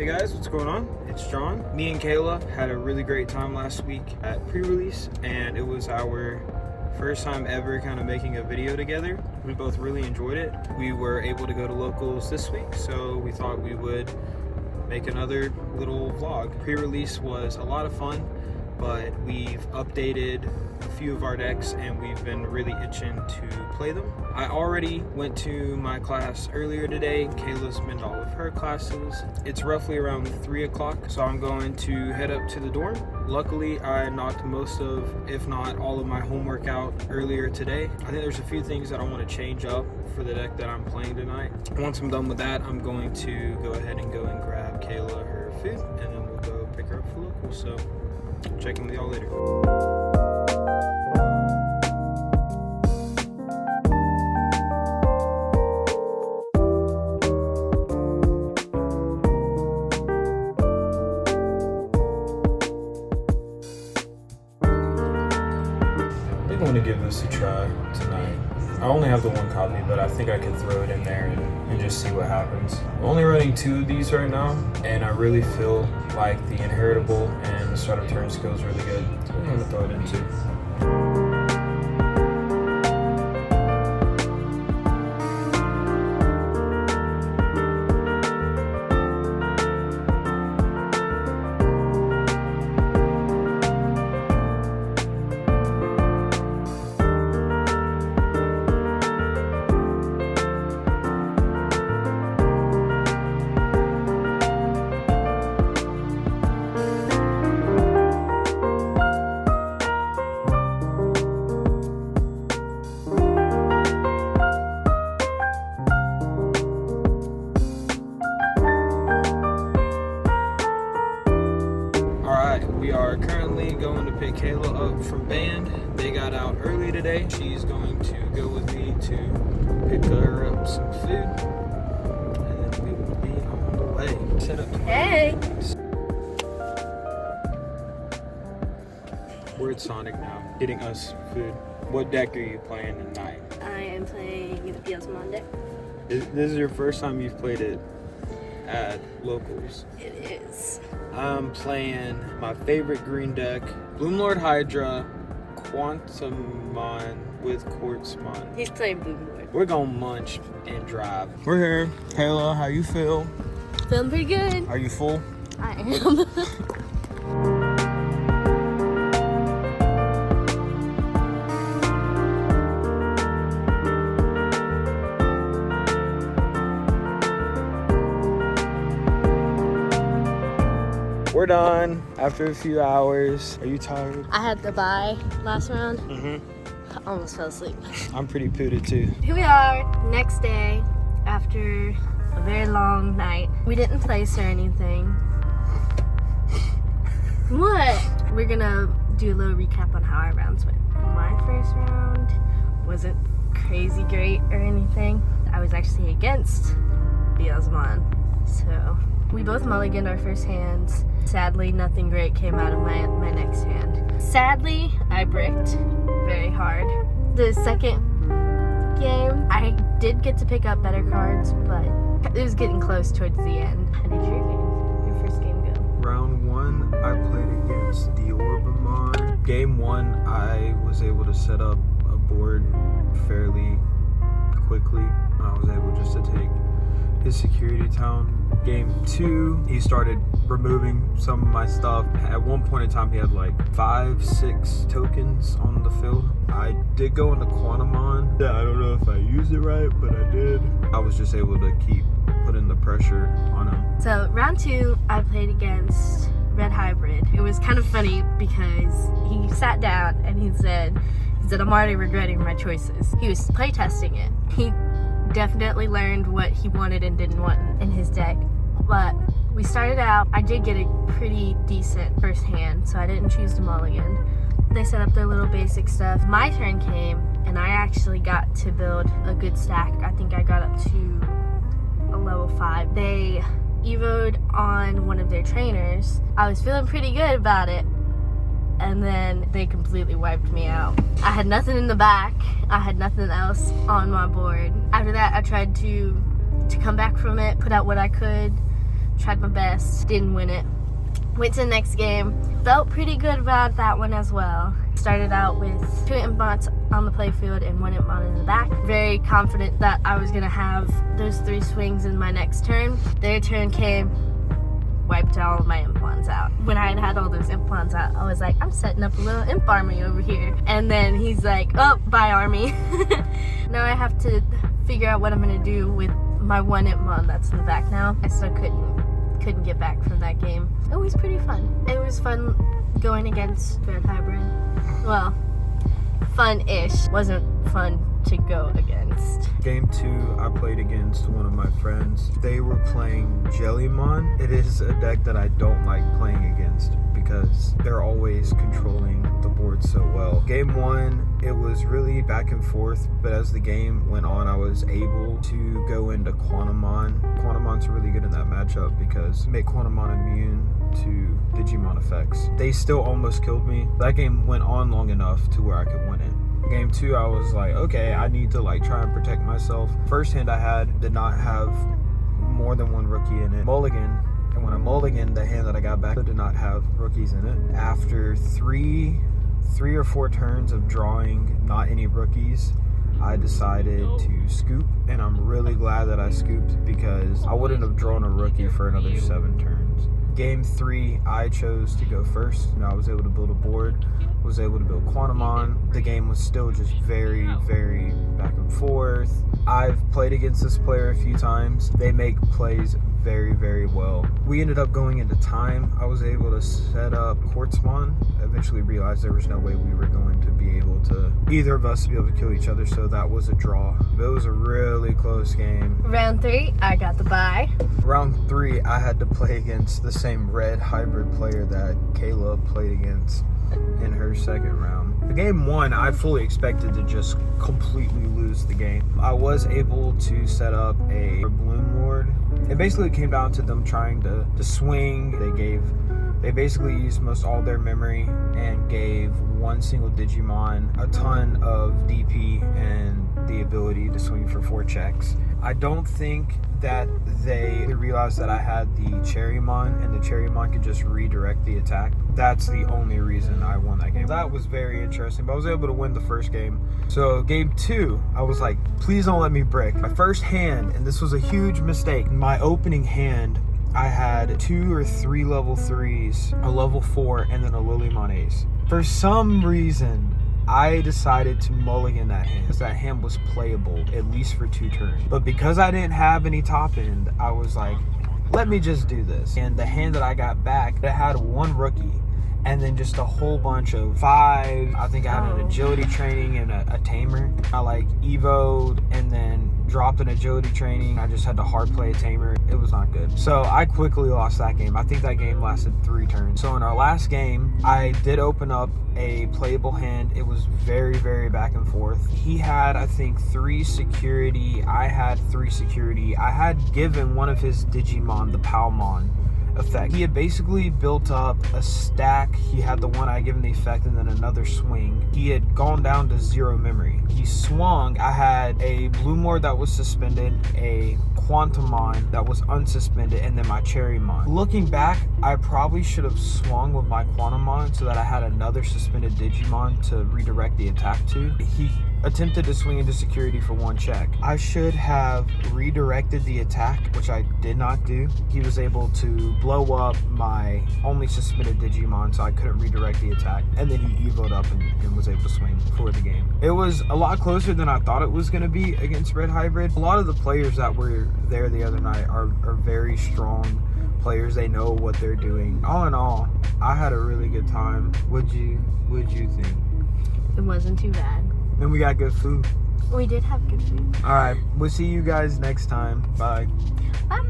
Hey guys, what's going on? It's John. Me and Kayla had a really great time last week at pre-release, and it was our first time ever kind of making a video together. We both really enjoyed it. We were able to go to locals this week, so we thought we would make another little vlog. Pre-release was a lot of fun, but we've updated a few of our decks and we've been really itching to play them. I already went to my class earlier today. Kayla's been to all of her classes. It's roughly around 3 o'clock, so I'm going to head up to the dorm. Luckily, I knocked most of, if not all of my homework out earlier today. I think there's a few things that I want to change up for the deck that I'm playing tonight. Once I'm done with that, I'm going to go ahead and grab Kayla her food, and then we'll go pick her up for locals. So check in with y'all later. I think I'm gonna give this a try tonight. I only have the one copy, but I think I could throw it in there and just see what happens. I'm only running 2 of these right now, and I really feel like the inheritable and the start of turn skill is really good. So I'm gonna throw it in too. We are currently going to pick Kayla up from band. They got out early today. She's going to go with me to pick her up some food, and then we will be on the way. Set up. Hey! We're at Sonic now, getting us food. What deck are you playing tonight? I am playing the Digimon deck. This is your first time you've played it at locals? It is. I'm playing my favorite green deck, Bloomlord Hydra, Quantumon with Quartzmon. He's playing Bloomlord. We're gonna munch and drive. We're here. Kayla, how you feel? Feeling pretty good. Are you full? I am. We're done after a few hours. Are you tired? I had the bye last round. Mm-hmm. I almost fell asleep. I'm pretty pooted too. Here we are, next day, after a very long night. We didn't place or anything. What? We're gonna do a little recap on how our rounds went. My first round wasn't crazy great or anything. I was actually against Digimon, so we both mulliganed our first hands. Sadly, nothing great came out of my next hand. Sadly, I bricked very hard. The second game, I did get to pick up better cards, but it was getting close towards the end. How did your first game go? Round 1, I played against the Orbimon. Game 1, I was able to set up a board fairly quickly. I was able just to take his security town. Game 2, he started removing some of my stuff. At one point in time, he had like 5-6 tokens on the field. I did go into Quantumon. Yeah, I don't know if I used it right, but I did. I was just able to keep putting the pressure on him. So round 2, I played against Red Hybrid. It was kind of funny because he sat down and he said, I'm already regretting my choices. He was playtesting it. He definitely learned what he wanted and didn't want in his deck. But we started out, I did get a pretty decent first hand, so I didn't choose to mulligan. They set up their little basic stuff. My turn came, and I actually got to build a good stack. I think I got up to a level 5. They evoed on one of their trainers. I was feeling pretty good about it, and then they completely wiped me out. I had nothing in the back. I had nothing else on my board. After that, I tried to come back from it, put out what I could, tried my best, didn't win it. Went to the next game, felt pretty good about that one as well. Started out with 2 imp-bots on the playfield and 1 imp-bot in the back. Very confident that I was gonna have those 3 swings in my next turn. Their turn came, wiped all of my imp-bots out. When I had all those imp-bots out, I was like, I'm setting up a little imp army over here. And then he's like, oh, bye army. Now I have to figure out what I'm gonna do with my 1 imp-bot that's in the back now. I still couldn't get back from that game. It was pretty fun. It was fun going against Red Hybrid. Well, fun-ish. Wasn't fun to go against. Game 2, I played against one of my friends. They were playing Digimon. It is a deck that I don't like playing against because they're always controlling the board so well. Game 1, it was really back and forth, but as the game went on, I was able to go into Quantumon. Quantumon's really good in that matchup because make Quantumon immune to Digimon effects. They still almost killed me. That game went on long enough to where I could win it. Game 2, I was like, okay, I need to like try and protect myself. First hand I had did not have more than 1 rookie in it. Mulligan, and when I mulliganed, the hand that I got back did not have rookies in it. After three or four turns of drawing not any rookies, I decided to scoop, and I'm really glad that I scooped because I wouldn't have drawn a rookie for another 7 turns. Game 3, I chose to go first. I was able to build a board, was able to build Quantumon. The game was still just very, very back and forth. I've played against this player a few times. They make plays very, very well. We ended up going into time. I was able to set up Quartzmon. Eventually realized there was no way we were going to be able to, either of us to be able to kill each other, so that was a draw. It was a really close game. Round 3, I got the bye. Round 3, I had to play against the same red hybrid player that Kayla played against in her second round. The game 1, I fully expected to just completely lose the game. I was able to set up a Bloom Lord. It basically came down to them trying to swing. They basically used most all their memory and gave 1 single Digimon a ton of DP and the ability to swing for 4 checks. I don't think that they realized that I had the Cherrymon, and the Cherrymon could just redirect the attack. That's the only reason I won that game. That was very interesting, but I was able to win the first game. So game 2, I was like, please don't let me brick. My first hand, and this was a huge mistake, my opening hand, I had 2 or 3 level 3s, a level 4, and then a Lilymon Ace. For some reason, I decided to mulligan that hand because that hand was playable at least for 2 turns. But because I didn't have any top end, I was like, let me just do this. And the hand that I got back, it had 1 rookie and then just a whole bunch of 5. I think I had an agility training and a tamer. I like evoed and then dropped an agility training. I just had to hard play a tamer. It was not good. So I quickly lost that game. I think that game lasted 3 turns. So in our last game, I did open up a playable hand. It was very, very back and forth. He had, I think, 3 security. I had 3 security. I had given one of his Digimon the Palmon effect. He had basically built up a stack. He had the one I given the effect and then another swing. He had gone down to 0 memory. He swung. I had a Bloomlord that was suspended, a Quantumon that was unsuspended, and then my Cherrymon. Looking back, I probably should have swung with my Quantumon so that I had another suspended Digimon to redirect the attack to. He attempted to swing into security for 1 check. I should have redirected the attack, which I did not do. He was able to blow up my only suspended Digimon, so I couldn't redirect the attack. And then he evoed up and was able to swing for the game. It was a lot closer than I thought it was going to be against Red Hybrid. A lot of the players that were there the other night are very strong players. They know what they're doing. All in all, I had a really good time. What'd you think? It wasn't too bad. And we got good food. We did have good food. All right, we'll see you guys next time. Bye. Bye.